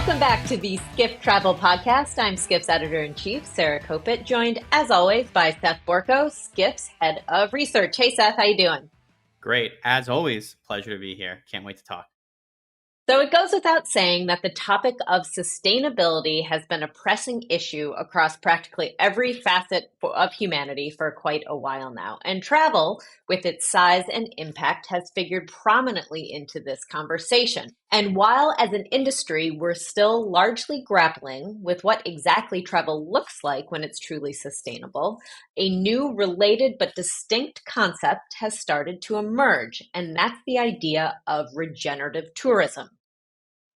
Welcome back to the Skift Travel Podcast. I'm Skift's editor-in-chief, Sarah Kopit, joined as always by Seth Borko, Skift's head of research. Hey, Seth, how you doing? Great. As always, pleasure to be here. Can't wait to talk. So it goes without saying that the topic of sustainability has been a pressing issue across practically every facet of humanity for quite a while now. And travel, with its size and impact, has figured prominently into this conversation. And while as an industry, we're still largely grappling with what exactly travel looks like when it's truly sustainable, a new related but distinct concept has started to emerge, and that's the idea of regenerative tourism.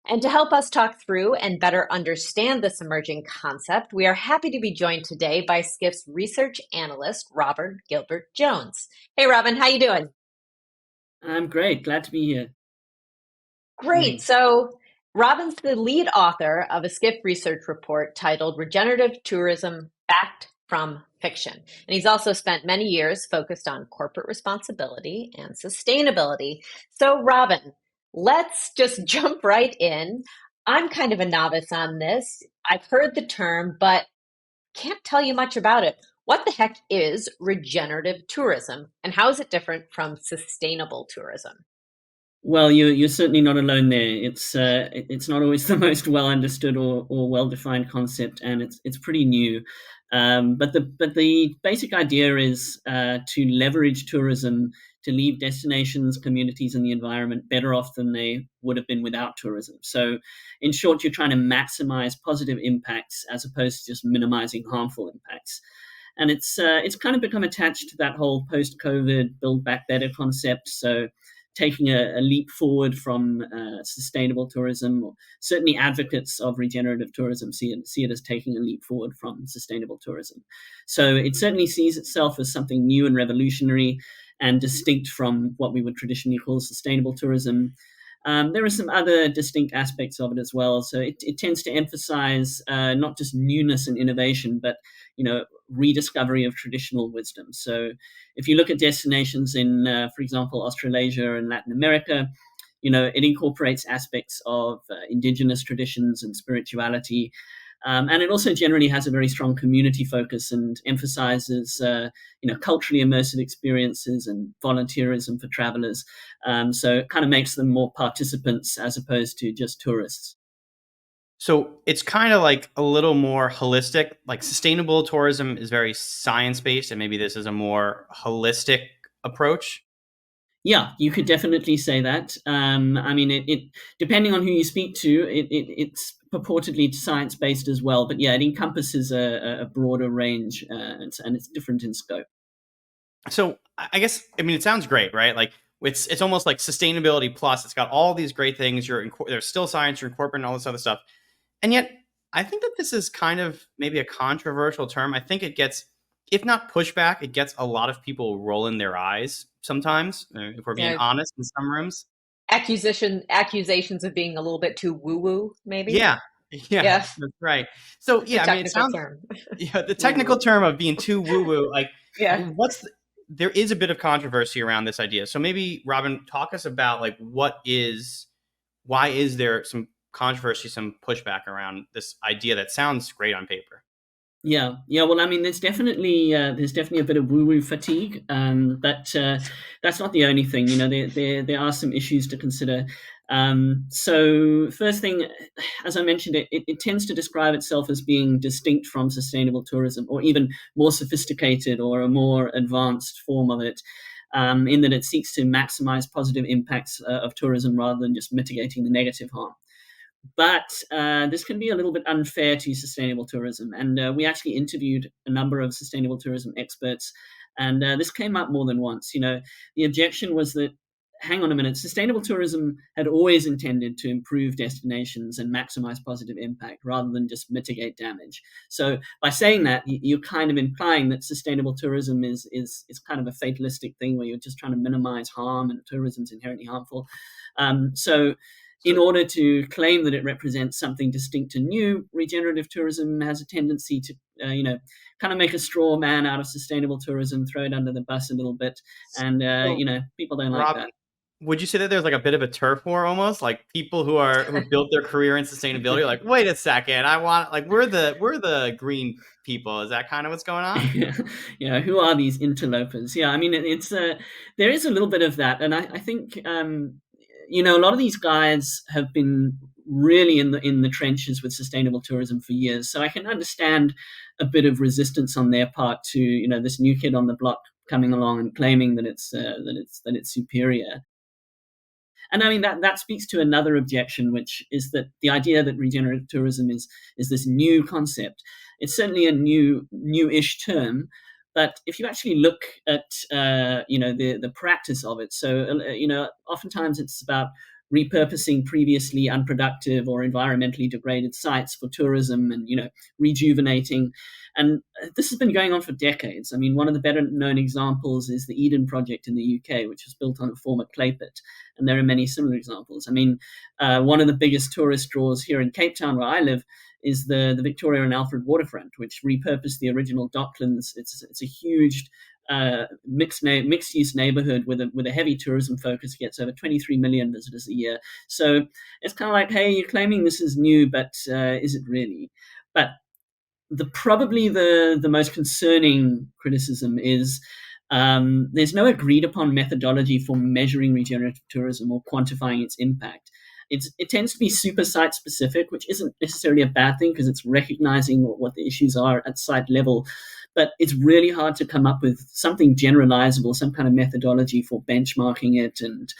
And to help us talk through and better understand this emerging concept, we are happy to be joined today by Skift's research analyst, Robert Gilbert-Jones. Hey, Robin, how you doing? I'm great. Glad to be here. Great. So Robin's the lead author of a Skift research report titled Regenerative Tourism, Fact from Fiction. And he's also spent many years focused on corporate responsibility and sustainability. So Robin, let's just jump right in. I'm kind of a novice on this. I've heard the term, but can't tell you much about it. What the heck is regenerative tourism, and how is it different from sustainable tourism? Well, you're certainly not alone there. It's not always the most well understood or well defined concept, and it's pretty new. But the basic idea is to leverage tourism to leave destinations, communities, and the environment better off than they would have been without tourism. So, in short, you're trying to maximize positive impacts as opposed to just minimizing harmful impacts. And it's kind of become attached to that whole post-COVID Build Back Better concept. So, taking a leap forward from sustainable tourism, or certainly advocates of regenerative tourism see it as taking a leap forward from sustainable tourism. So it certainly sees itself as something new and revolutionary and distinct from what we would traditionally call sustainable tourism. There are some other distinct aspects of it as well. So it tends to emphasize not just newness and innovation, but rediscovery of traditional wisdom. So if you look at destinations in, for example, Australasia and Latin America, it incorporates aspects of indigenous traditions and spirituality. And it also generally has a very strong community focus and emphasizes, culturally immersive experiences and volunteerism for travelers. So it kind of makes them more participants as opposed to just tourists. So it's kind of like a little more holistic. Like sustainable tourism is very science-based, and maybe this is a more holistic approach. Yeah, you could definitely say that. It depending on who you speak to, it's purportedly science-based as well. But yeah, it encompasses a broader range, and it's different in scope. So I guess, it sounds great, right? Like it's almost like sustainability plus. It's got all these great things. There's still science. You're incorporating all this other stuff. And yet, I think that this is kind of maybe a controversial term. I think it gets, if not pushback, it gets a lot of people rolling their eyes sometimes, if we're being honest, in some rooms. Accusations of being a little bit too woo-woo, maybe? Yeah, that's right. So, it sounds... the technical term of being too woo-woo, there is a bit of controversy around this idea. So maybe, Robin, talk us about, why is there some controversy, some pushback around this idea that sounds great on paper? Yeah. Well, there's definitely a bit of woo-woo fatigue, but that's not the only thing. There are some issues to consider. So first thing, as I mentioned, it tends to describe itself as being distinct from sustainable tourism, or even more sophisticated or a more advanced form of it. In that it seeks to maximize positive impacts of tourism rather than just mitigating the negative harm. But this can be a little bit unfair to sustainable tourism. And we actually interviewed a number of sustainable tourism experts, and this came up more than once. The objection was that, hang on a minute, sustainable tourism had always intended to improve destinations and maximize positive impact rather than just mitigate damage. So by saying that, you're kind of implying that sustainable tourism is kind of a fatalistic thing where you're just trying to minimize harm and tourism is inherently harmful. So in order to claim that it represents something distinct and new, regenerative tourism has a tendency to, kind of make a straw man out of sustainable tourism, throw it under the bus a little bit, and people don't like that. would you say that there's like a bit of a turf war almost, like people who built their career in sustainability are like, wait a second, I want like we're the green people. Is that kind of what's going on? Yeah, who are these interlopers? Yeah, I mean, it's there is a little bit of that, and I think a lot of these guys have been really in the trenches with sustainable tourism for years, so I can understand a bit of resistance on their part to this new kid on the block coming along and claiming that it's superior. And I mean that speaks to another objection, which is that the idea that regenerative tourism is this new concept. It's certainly a newish term, but if you actually look at the practice of it, so oftentimes it's about repurposing previously unproductive or environmentally degraded sites for tourism, and rejuvenating. And this has been going on for decades. I mean, one of the better known examples is the Eden project in the UK, which was built on a former clay pit. And there are many similar examples. I mean, one of the biggest tourist draws here in Cape Town, where I live, is the Victoria and Alfred waterfront, which repurposed the original docklands. It's a huge mixed-use neighborhood with a heavy tourism focus. It gets over 23 million visitors a year. So it's kind of like, hey, you're claiming this is new, but is it really? But probably the most concerning criticism is there's no agreed upon methodology for measuring regenerative tourism or quantifying its impact. It tends to be super site specific, which isn't necessarily a bad thing because it's recognizing what the issues are at site level. But it's really hard to come up with something generalizable, some kind of methodology for benchmarking it. And,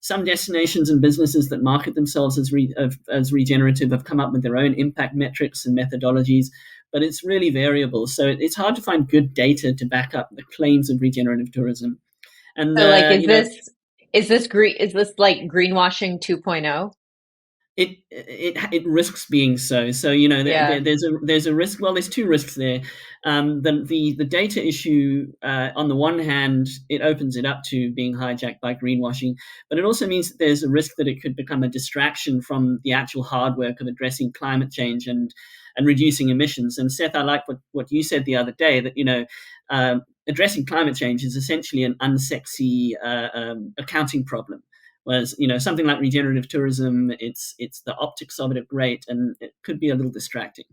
some destinations and businesses that market themselves as regenerative have come up with their own impact metrics and methodologies, but it's really variable. So it's hard to find good data to back up the claims of regenerative tourism. And So like, is this like greenwashing 2.0? It risks being so. So Yeah. there's a risk. Well, there's two risks there. The data issue, on the one hand, it opens it up to being hijacked by greenwashing, but it also means that there's a risk that it could become a distraction from the actual hard work of addressing climate change and reducing emissions. And Seth, I like what you said the other day, that addressing climate change is essentially an unsexy accounting problem. Whereas, something like regenerative tourism, it's the optics of it are great, and it could be a little distracting.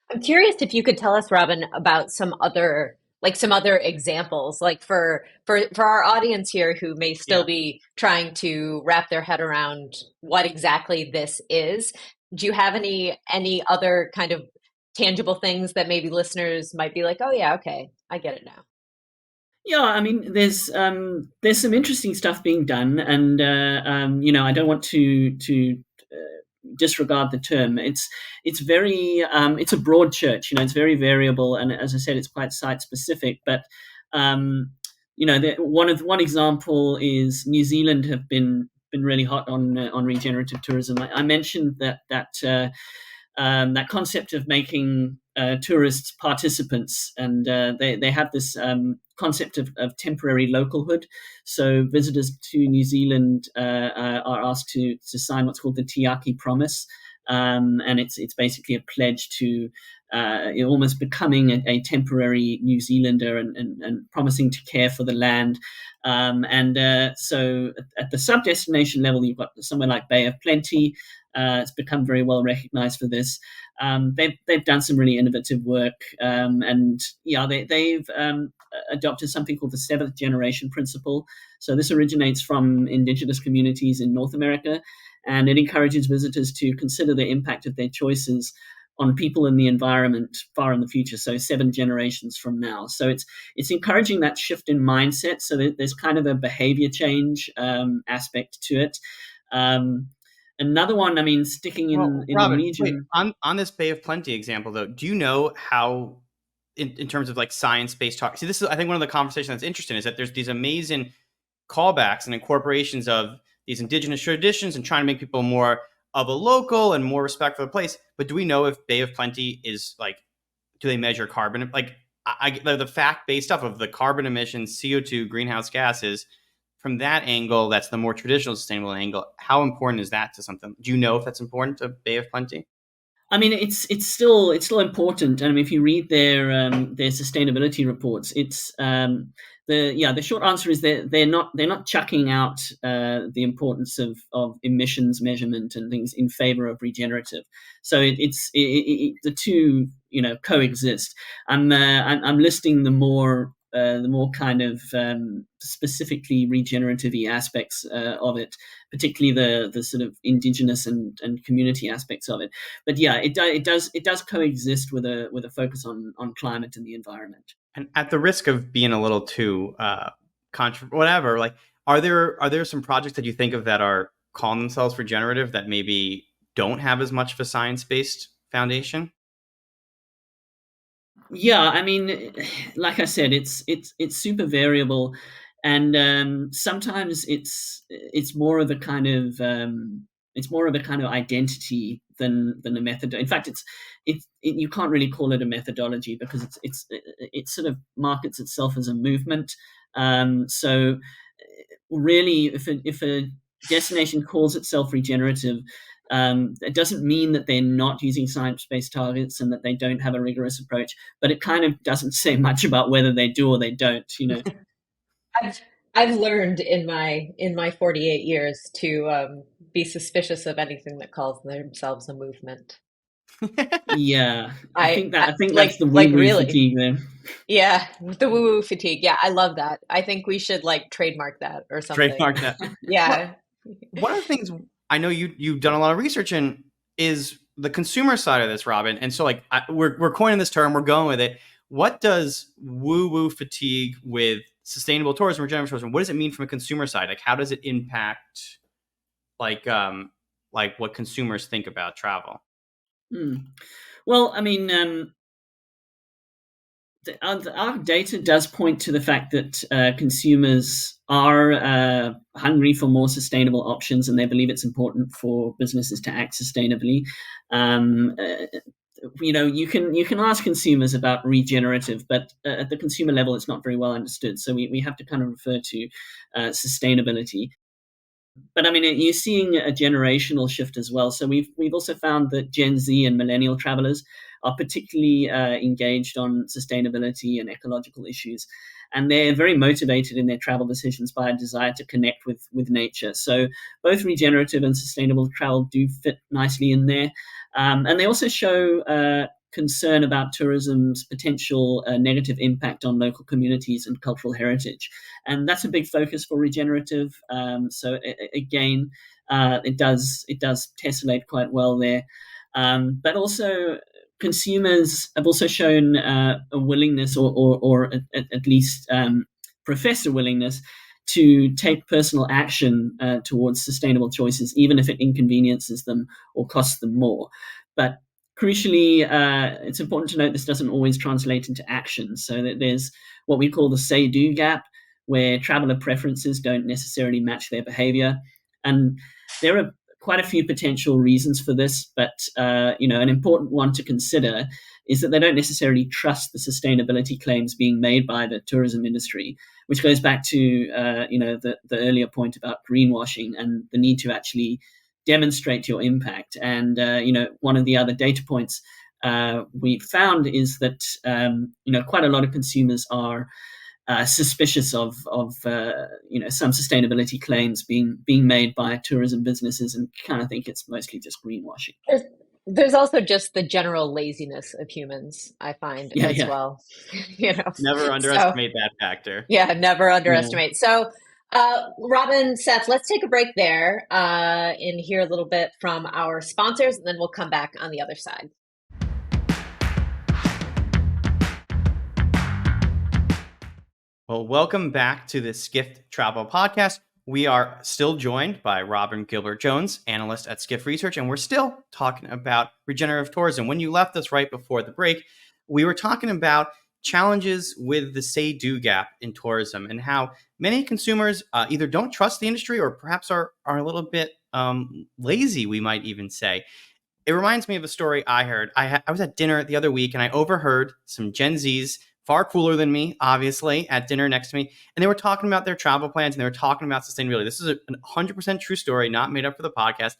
I'm curious if you could tell us, Robin, about some other examples, like for our audience here who may still Yeah. be trying to wrap their head around what exactly this is. Do you have any other kind of tangible things that maybe listeners might be like, oh yeah, okay, I get it now. Yeah, I mean, there's some interesting stuff being done, and I don't want to disregard the term. It's very it's a broad church. It's very variable, and as I said, it's quite site specific. But one example is New Zealand have been really hot on regenerative tourism. I mentioned that concept of making tourists participants, and they have this concept of temporary localhood. So visitors to New Zealand are asked to sign what's called the Tiaki Promise, and it's basically a pledge to almost becoming a temporary New Zealander and promising to care for the land. So at the sub-destination level, you've got somewhere like Bay of Plenty. It's become very well recognized for this. They've done some really innovative work, and they've adopted something called the seventh generation principle. So this originates from indigenous communities in North America, and it encourages visitors to consider the impact of their choices on people and the environment far in the future, so 7 generations from now. So it's encouraging that shift in mindset, so that there's kind of a behavior change aspect to it. Another one, I mean, sticking in the Robin, wait, region. on this Bay of Plenty example though, do you know how in terms of like science-based talk? See, this is I think one of the conversations that's interesting is that there's these amazing callbacks and incorporations of these indigenous traditions and trying to make people more of a local and more respectful of the place. But do we know if Bay of Plenty is like, do they measure carbon? Like the fact-based stuff of the carbon emissions, CO2, greenhouse gases, from that angle, that's the more traditional sustainable angle. How important is that to something? Do you know if that's important to Bay of Plenty? I mean, it's still important. I mean, if you read their sustainability reports, it's the short answer is they're not chucking out the importance of emissions measurement and things in favor of regenerative. So the two coexist. I'm listing the more kind of specifically regenerative aspects of it, particularly the sort of indigenous and community aspects of it. But yeah, it does coexist with a focus on climate and the environment. And at the risk of being a little too whatever, like, are there some projects that you think of that are calling themselves regenerative that maybe don't have as much of a science-based foundation? Yeah, I mean, like I said, it's super variable, and sometimes it's more of a kind of identity than a method. In fact, you can't really call it a methodology because it sort of markets itself as a movement. So really, if a destination calls itself regenerative, it doesn't mean that they're not using science-based targets and that they don't have a rigorous approach, but it kind of doesn't say much about whether they do or they don't. I've I've learned in my 48 years to be suspicious of anything that calls themselves a movement. Yeah, I, I I think that's like the like woo-woo really. fatigue there. Yeah, the woo-woo fatigue. Yeah, I love that. I think we should like trademark that or something. Trademark that. Well, Yeah. one of the things I know you've done a lot of research in is the consumer side of this, Robin. And so, like, we're coining this term, we're going with it. What does woo woo fatigue with sustainable tourism, regenerative tourism? What does it mean from a consumer side? Like, how does it impact like what consumers think about travel? Hmm. Well, I mean, our data does point to the fact that consumers are hungry for more sustainable options, and they believe it's important for businesses to act sustainably. Um, uh, you can ask consumers about regenerative, but at the consumer level, it's not very well understood. So we have to kind of refer to sustainability. But I mean, you're seeing a generational shift as well. So we've also found that Gen Z and millennial travelers are particularly engaged on sustainability and ecological issues, and they're very motivated in their travel decisions by a desire to connect with nature. So both regenerative and sustainable travel do fit nicely in there, and they also show concern about tourism's potential negative impact on local communities and cultural heritage, and that's a big focus for regenerative. So again, it does tessellate quite well there, but also consumers have also shown a willingness, or at least profess a willingness to take personal action towards sustainable choices, even if it inconveniences them or costs them more. But crucially, it's important to note this doesn't always translate into action. So that there's what we call the say-do gap, where traveler preferences don't necessarily match their behavior. And there are quite a few potential reasons for this, but an important one to consider is that they don't necessarily trust the sustainability claims being made by the tourism industry, which goes back to the earlier point about greenwashing and the need to actually demonstrate your impact. And one of the other data points we found is that quite a lot of consumers are suspicious of some sustainability claims being made by tourism businesses, and kind of think it's mostly just greenwashing. There's there's also just the general laziness of humans, I find Yeah, as yeah, well. You know. Never So underestimate that factor. yeah, never yeah. underestimate. So Robin, Seth, let's take a break there and hear a little bit from our sponsors, and then we'll come back on the other side. Well, welcome back to the Skift Travel Podcast. We are still joined by Robin Gilbert-Jones, analyst at Skift Research, and we're still talking about regenerative tourism. When you left us right before the break, we were talking about challenges with the say-do gap in tourism and how many consumers either don't trust the industry or perhaps are a little bit lazy, we might even say. It reminds me of a story I heard. I was at dinner the other week and I overheard some Gen Zs, far cooler than me, obviously, at dinner next to me. And they were talking about their travel plans and they were talking about sustainability. This is a 100% true story, not made up for the podcast.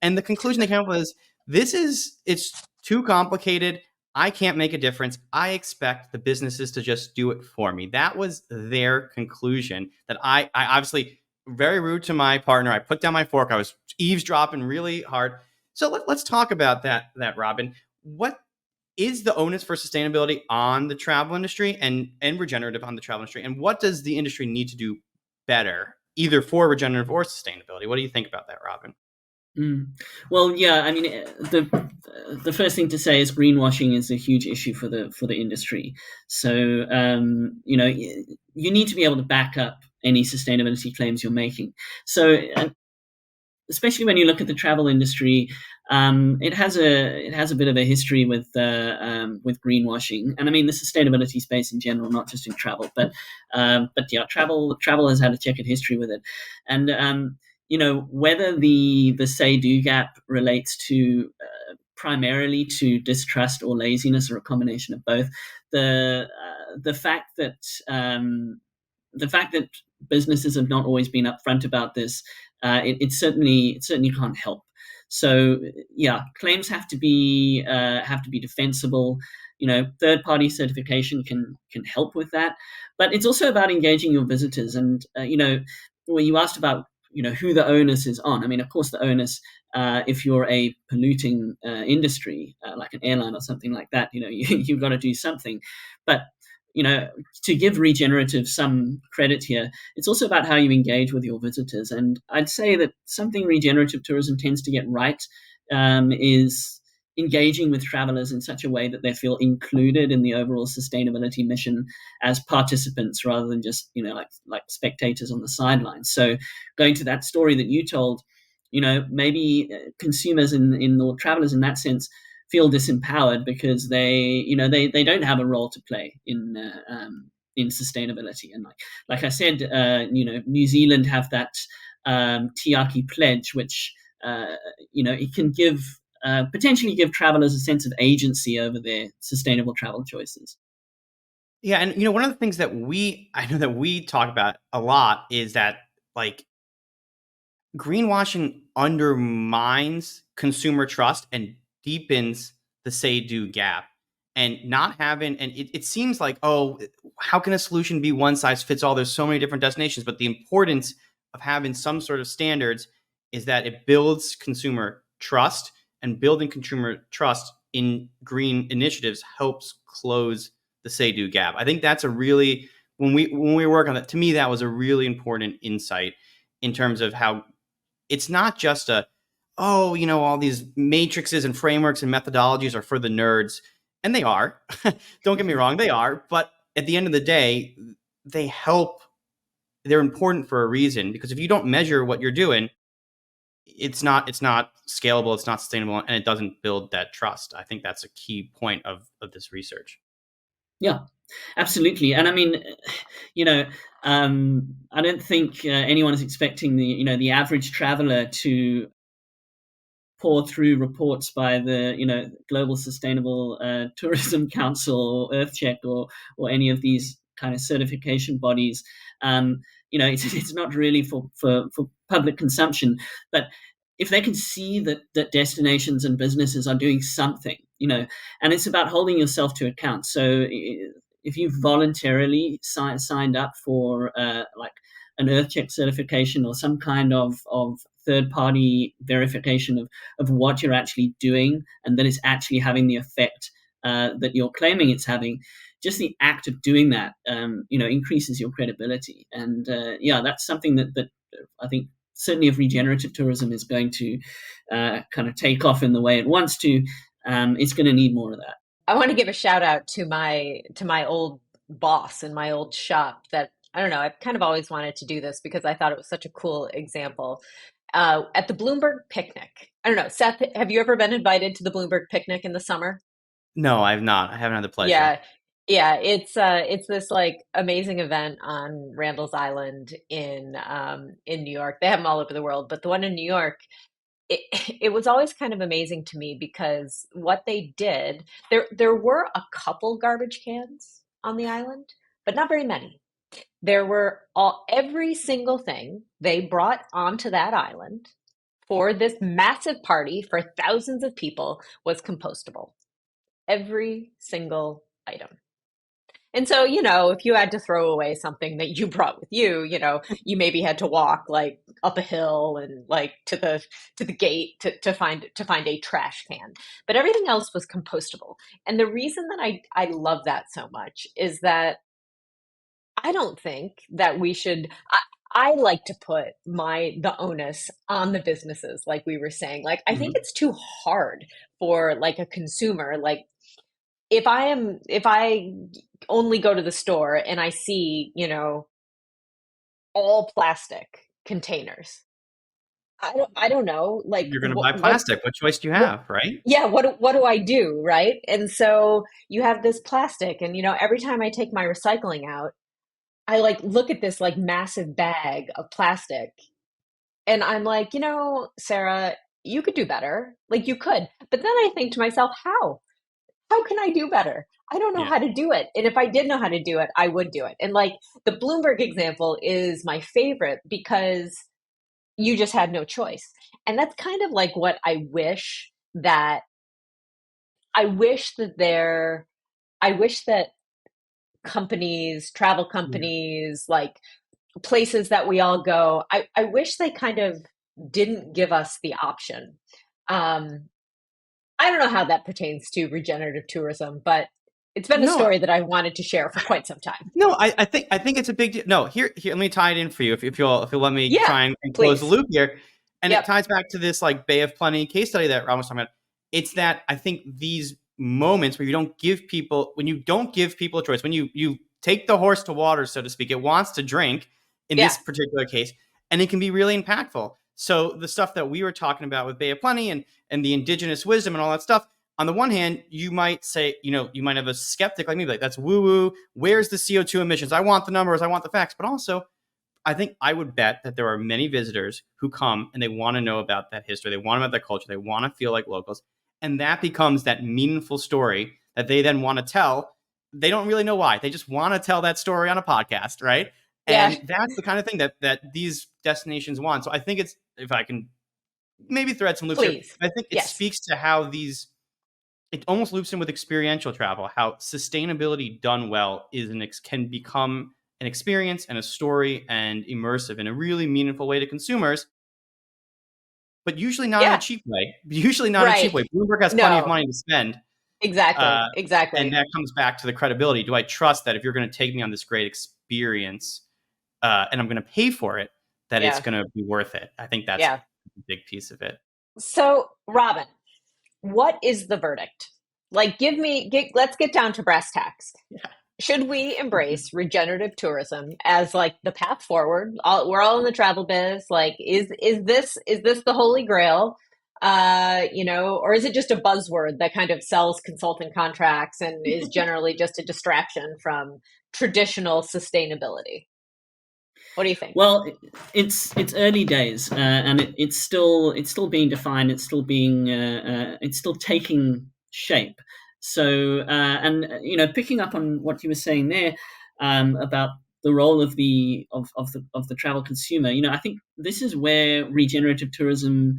And the conclusion they came up with is it's too complicated. I can't make a difference. I expect the businesses to just do it for me. That was their conclusion. That I obviously, very rude to my partner. I put down my fork. I was eavesdropping really hard. So let's talk about that, Robin. What is the onus for sustainability on the travel industry and regenerative on the travel industry? And what does the industry need to do better, either for regenerative or sustainability? What do you think about that, Robin? Well, yeah, I mean, the first thing to say is greenwashing is a huge issue for the industry. So you need to be able to back up any sustainability claims you're making. So especially when you look at the travel industry, it has a bit of a history with greenwashing, and I mean the sustainability space in general, not just in travel, but yeah, travel has had a checkered history with it, and whether the say-do gap relates to primarily to distrust or laziness, or a combination of both. The fact that businesses have not always been upfront about this, it certainly can't help. So yeah, claims have to be defensible. Third-party certification can help with that, but it's also about engaging your visitors. And when you asked about who the onus is on, I mean, of course, the onus, if you're a polluting industry like an airline or something like that, you've got to do something. But to give Regenerative some credit here, it's also about how you engage with your visitors. And I'd say that something regenerative tourism tends to get right is engaging with travelers in such a way that they feel included in the overall sustainability mission as participants, rather than just like spectators on the sidelines. So going to that story that you told, maybe consumers or travelers in that sense feel disempowered because they don't have a role to play in sustainability. And like I said, New Zealand have that Tiaki pledge, which it can potentially give travelers a sense of agency over their sustainable travel choices. Yeah, and one of the things that I know that we talk about a lot is that, like, greenwashing undermines consumer trust and deepens the say-do gap. And not having, and it seems like, oh, how can a solution be one size fits all? There's so many different destinations, but the importance of having some sort of standards is that it builds consumer trust, and building consumer trust in green initiatives helps close the say-do gap. I think that's a really, when we work on that, to me, that was a really important insight in terms of how it's not just all these matrices and frameworks and methodologies are for the nerds. And they are. Don't get me wrong, they are. But at the end of the day, they're important for a reason, because if you don't measure what you're doing, it's not scalable, it's not sustainable, and it doesn't build that trust. I think that's a key point of this research. Yeah, absolutely. And I mean, I don't think anyone is expecting the average traveler to pour through reports by the Global Sustainable Tourism Council or EarthCheck or any of these kind of certification bodies. It's not really for public consumption, but if they can see that destinations and businesses are doing something, and it's about holding yourself to account. So if you voluntarily signed up for like an EarthCheck certification or some kind of third-party verification of what you're actually doing, and that it's actually having the effect that you're claiming it's having, just the act of doing that, increases your credibility. And that's something that I think certainly if regenerative tourism is going to kind of take off in the way it wants to, it's going to need more of that. I want to give a shout out to my old boss in my old shop. That, I don't know, I've kind of always wanted to do this because I thought it was such a cool example. At the Bloomberg picnic, I don't know, Seth, have you ever been invited to the Bloomberg picnic in the summer? No, I've not. I haven't had the pleasure. Yeah, it's this like amazing event on Randall's Island in New York. They have them all over the world, but the one in New York, it it was always kind of amazing to me because what they did, there were a couple garbage cans on the island, but not very many. There were every single thing they brought onto that island for this massive party for thousands of people was compostable. Every single item. And so, if you had to throw away something that you brought with you, you maybe had to walk like up a hill and like to the gate to find a trash can. But everything else was compostable. And the reason that I love that so much is that I don't think that we should. I like to put the onus on the businesses, like we were saying. Like, I think Mhm. it's too hard for like a consumer. Like, if I only go to the store and I see, all plastic containers, I don't know, like You're going to buy plastic. What choice do you what have, right? yeah, what do I do, right? And so you have this plastic, and every time I take my recycling out, I like look at this like massive bag of plastic, and I'm like, Sarah, you could do better. Like you could. But then I think to myself, how can I do better? I don't know Yeah. how to do it. And if I did know how to do it, I would do it. And like the Bloomberg example is my favorite because you just had no choice. And that's kind of like what I wish that I wish that companies, travel Yeah. companies, like places that we all go, I wish they kind of didn't give us the option. Um, I don't know how that pertains to regenerative tourism, but it's been a No, story that I wanted to share for quite some time. no, I think it's a big deal. No, here, let me tie it in for you if you'll let me Yeah, try and close the please. loop here. And it Yep. ties back to this like Bay of Plenty case study that Ron was talking about. It's that I think these moments where when you don't give people a choice, when you take the horse to water, so to speak, it wants to drink in Yeah. this particular case, and it can be really impactful. So the stuff that we were talking about with Bay of Plenty and the indigenous wisdom and all that stuff, on the one hand, you might say, you might have a skeptic like me, like that's woo woo. Where's the CO2 emissions? I want the numbers. I want the facts. But also, I think I would bet that there are many visitors who come and they want to know about that history. They want to know about that culture. They want to feel like locals. And that becomes that meaningful story that they then want to tell. They don't really know why. They just want to tell that story on a podcast, right? Yeah. And that's the kind of thing that these destinations want. So I think it's, if I can maybe thread some loops here, Please. I think it Yes. speaks to how it almost loops in with experiential travel, how sustainability done well can become an experience and a story and immersive in a really meaningful way to consumers, but usually not in a Yeah. cheap way. Usually not in a cheap Right. way. Bloomberg has plenty of No. money to spend. Exactly. Uh, and Exactly. that comes back to the credibility. Do I trust that if you're going to take me on this great experience and I'm going to pay for it, that it's Yeah. going to be worth it? I think that's a Yeah. big piece of it. So, Robin, what is the verdict? Like, let's get down to brass tacks. Should we embrace regenerative tourism as like the path forward? We're all in the travel biz. Like, is this the holy grail? Or is it just a buzzword that kind of sells consulting contracts and is generally just a distraction from traditional sustainability? What do you think? Well, it's early days, and it's still being defined. It's still taking shape. So, and picking up on what you were saying there about the role of the travel consumer. I think this is where regenerative tourism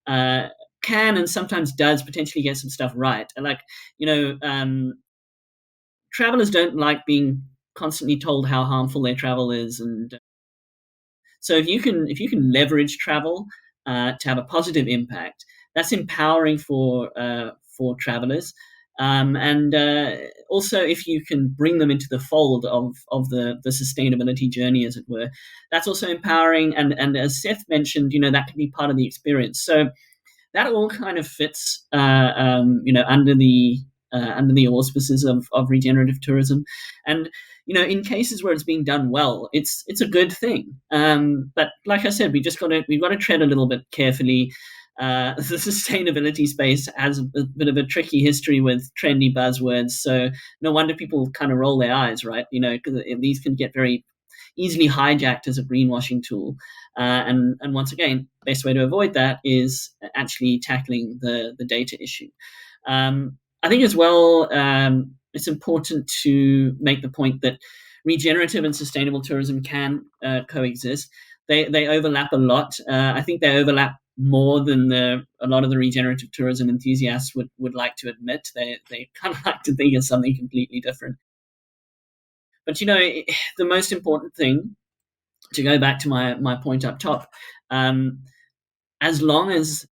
can and sometimes does potentially get some stuff right. Like, travelers don't like being constantly told how harmful their travel is, and so if you can leverage travel to have a positive impact, that's empowering for travelers. And also, if you can bring them into the fold of the sustainability journey, as it were, that's also empowering. And as Seth mentioned, that can be part of the experience. So that all kind of fits, under the auspices of regenerative tourism, and in cases where it's being done well, it's a good thing. But like I said, we've got to tread a little bit carefully. The sustainability space has a bit of a tricky history with trendy buzzwords, so no wonder people kind of roll their eyes, right? Because these can get very easily hijacked as a greenwashing tool. And once again, best way to avoid that is actually tackling the data issue. I think as well, it's important to make the point that regenerative and sustainable tourism can coexist. They overlap a lot. I think they overlap more than a lot of the regenerative tourism enthusiasts would like to admit. They kind of like to think it's something completely different. But the most important thing, to go back to my point up top, as long as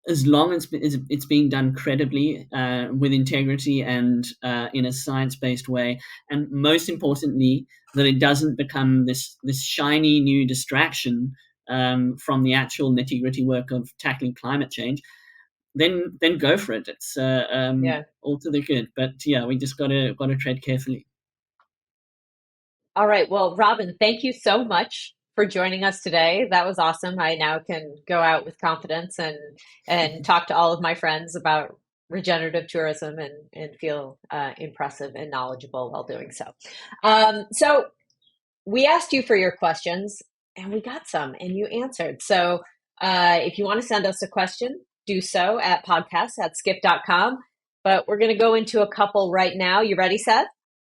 it's being done credibly, with integrity, and in a science-based way, and most importantly, that it doesn't become this shiny new distraction from the actual nitty-gritty work of tackling climate change, then go for it. It's all to the good. But yeah, we just gotta tread carefully. All right. Well, Robin, thank you so much for joining us today. That was awesome. I now can go out with confidence and talk to all of my friends about regenerative tourism and feel impressive and knowledgeable while doing so. So we asked you for your questions and we got some and you answered. So if you want to send us a question, do so at podcast@skift.com. But we're going to go into a couple right now. You ready, Seth?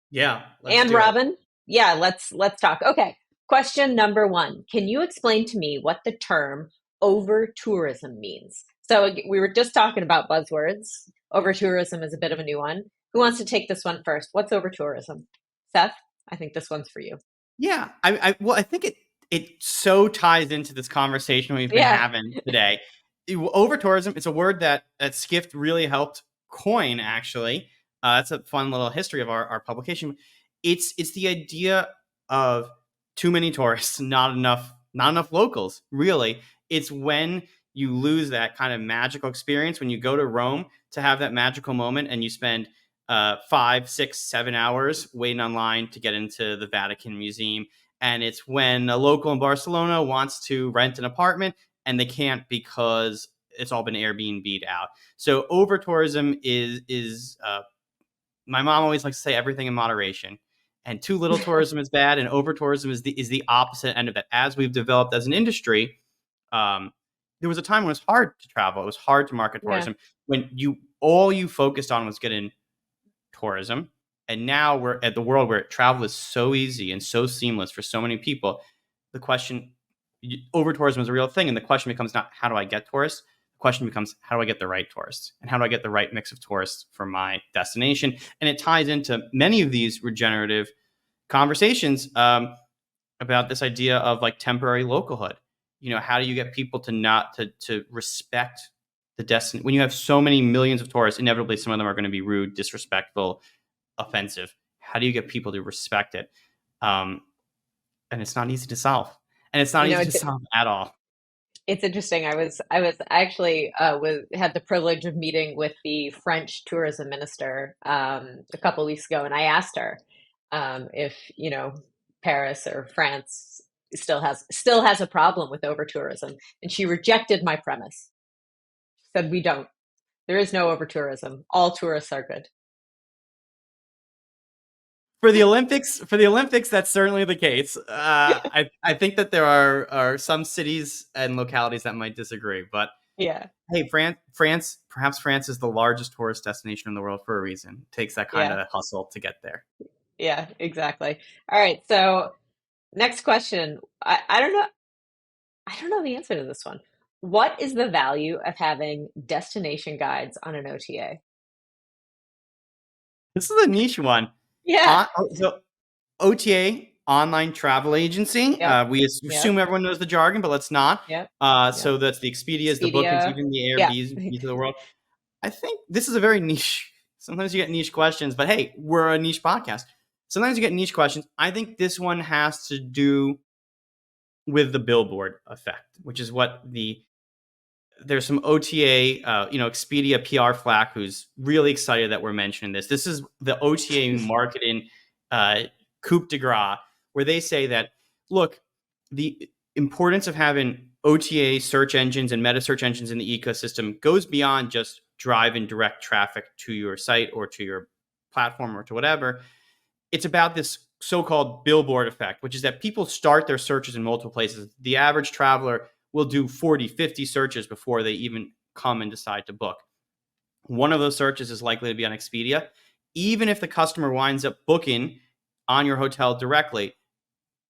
Yeah. Let's And do Robin? it. Yeah, let's talk. Okay. Question number 1. Can you explain to me what the term over tourism means? So we were just talking about buzzwords. Over tourism is a bit of a new one. Who wants to take this one first? What's over tourism? Seth, I think this one's for you. Yeah. I think it so ties into this conversation we've been having today. Over tourism, it's a word that Skift really helped coin, actually. That's a fun little history of our publication. It's the idea of too many tourists, not enough locals, really. It's when you lose that kind of magical experience when you go to Rome to have that magical moment and you spend 5, 6, 7 hours waiting online to get into the Vatican Museum. And it's when a local in Barcelona wants to rent an apartment and they can't because it's all been Airbnb'd out. So over tourism is my mom always likes to say everything in moderation. And too little tourism is bad, and over tourism is the opposite end of that. As we've developed as an industry, there was a time when it was hard to travel. It was hard to market tourism when all you focused on was getting tourism. And now we're at the world where travel is so easy and so seamless for so many people. The question, over tourism is a real thing. And the question becomes not how do I get tourists? The question becomes how do I get the right tourists? And how do I get the right mix of tourists for my destination? And it ties into many of these regenerative conversations about this idea of like temporary localhood. How do you get people to respect the destination? When you have so many millions of tourists, inevitably some of them are going to be rude, disrespectful, offensive. How do you get people to respect it? And it's not easy to solve. And it's not easy to solve at all. It's interesting. I actually had the privilege of meeting with the French tourism minister a couple of weeks ago, and I asked her if Paris or France still has a problem with over tourism, and she rejected my premise. She said we don't. There is no over tourism. All tourists are good. For the Olympics, that's certainly the case. I think that there are some cities and localities that might disagree, but yeah. Hey, France, perhaps France is the largest tourist destination in the world for a reason. It takes that kind of hustle to get there. Yeah, exactly. All right, so next question. I don't know the answer to this one. What is the value of having destination guides on an OTA? This is a niche one. Yeah. So OTA, online travel agency. Yep. We assume everyone knows the jargon, but let's not. Yep. So that's the Expedias, the Bookings, even the Airbnbs of the world. I think this is a very niche. Sometimes you get niche questions, but hey, we're a niche podcast. Sometimes you get niche questions. I think this one has to do with the billboard effect, which is what there's some OTA, Expedia PR flack who's really excited that we're mentioning this. This is the OTA marketing coup de grace, where they say that, look, the importance of having OTA search engines and meta search engines in the ecosystem goes beyond just driving direct traffic to your site or to your platform or to whatever. It's about this so-called billboard effect, which is that people start their searches in multiple places. The average traveler will do 40, 50 searches before they even come and decide to book. One of those searches is likely to be on Expedia. Even if the customer winds up booking on your hotel directly,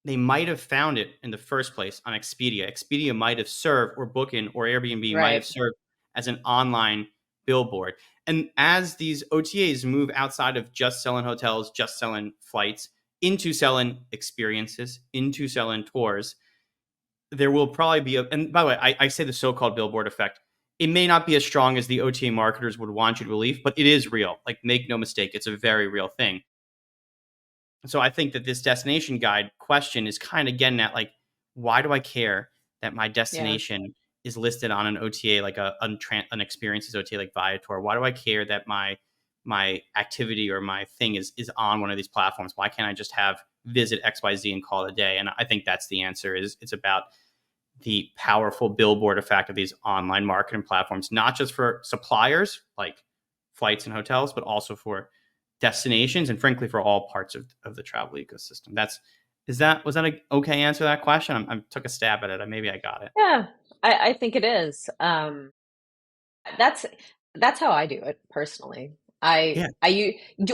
they might have found it in the first place on Expedia. Expedia might have served, or Booking or Airbnb might have Right. served as an online billboard. And as these OTAs move outside of just selling hotels, just selling flights, into selling experiences, into selling tours, there will probably be and by the way, I say the so-called billboard effect. It may not be as strong as the OTA marketers would want you to believe, but it is real. Like, make no mistake, it's a very real thing. So I think that this destination guide question is kind of getting at, like, why do I care that my destination is listed on an OTA, like an experiences OTA like Viator? Why do I care that my activity or my thing is on one of these platforms? Why can't I just have visit XYZ and call it a day? And I think that's the answer. Is it's about the powerful billboard effect of these online marketing platforms, not just for suppliers like flights and hotels, but also for destinations and frankly for all parts of the travel ecosystem. Was that an okay answer to that question? I took a stab at it. Maybe I got it. Yeah, I think it is. That's how I do it personally. Yeah.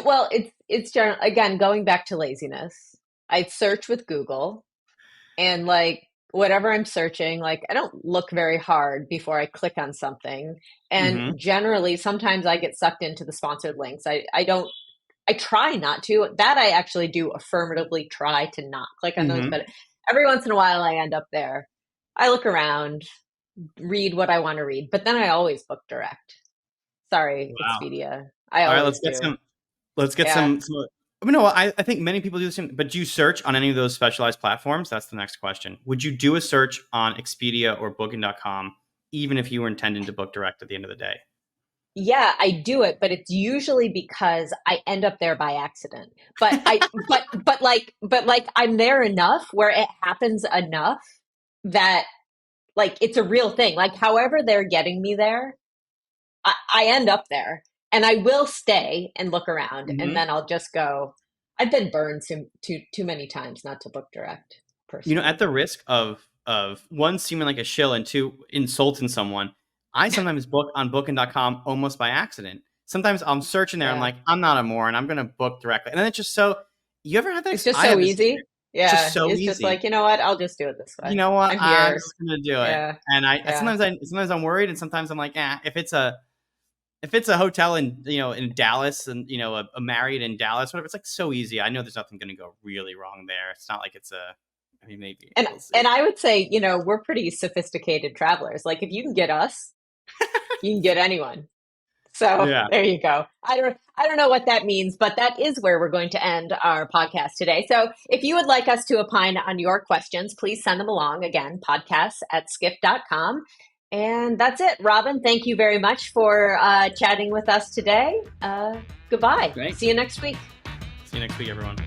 Well, it's general, again, going back to laziness. I search with Google, and like whatever I'm searching, like I don't look very hard before I click on something. And Mm-hmm. generally, sometimes I get sucked into the sponsored links. I try not to. That I actually do affirmatively try to not click on those, Mm-hmm. but every once in a while I end up there. I look around, read what I want to read, but then I always book direct. Sorry, Wow. Expedia. I All right, always do. let's get Yeah. some no, I think many people do the same, but do you search on any of those specialized platforms? That's the next question. Would you do a search on Expedia or Booking.com, even if you were intending to book direct at the end of the day? Yeah, I do it, but it's usually because I end up there by accident. But but I'm there enough where it happens enough that like it's a real thing. Like however they're getting me there, I end up there, and I will stay and look around, and Mm-hmm. then I'll just go. I've been burned too many times not to book direct At personally. the risk of one seeming like a shill and two insulting someone, I sometimes book on Booking.com almost by accident. Sometimes I'm searching there, I'm Yeah. like, I'm not a moron, I'm gonna book directly. And then it's just so you ever had that It's just I so have this easy. just Yeah. so It's just easy. like, you know what? I'll just do it this You way. know what? I'm I'm here. just gonna do it. Yeah. And I Yeah. sometimes I'm worried, and sometimes I'm like, if it's a hotel in in Dallas, and a Marriott in Dallas, whatever, it's like so easy. I know there's nothing gonna go really wrong there. It's not like it's a I mean, maybe And we'll see. and I would say, we're pretty sophisticated travelers. Like if you can get us, you can get anyone. So Yeah. there you go. I don't know what that means, but that is where we're going to end our podcast today. So if you would like us to opine on your questions, please send them along. Again, podcasts@skift.com. And that's it. Robin, thank you very much for chatting with us today. Goodbye. Great. See you next week. See you next week, everyone.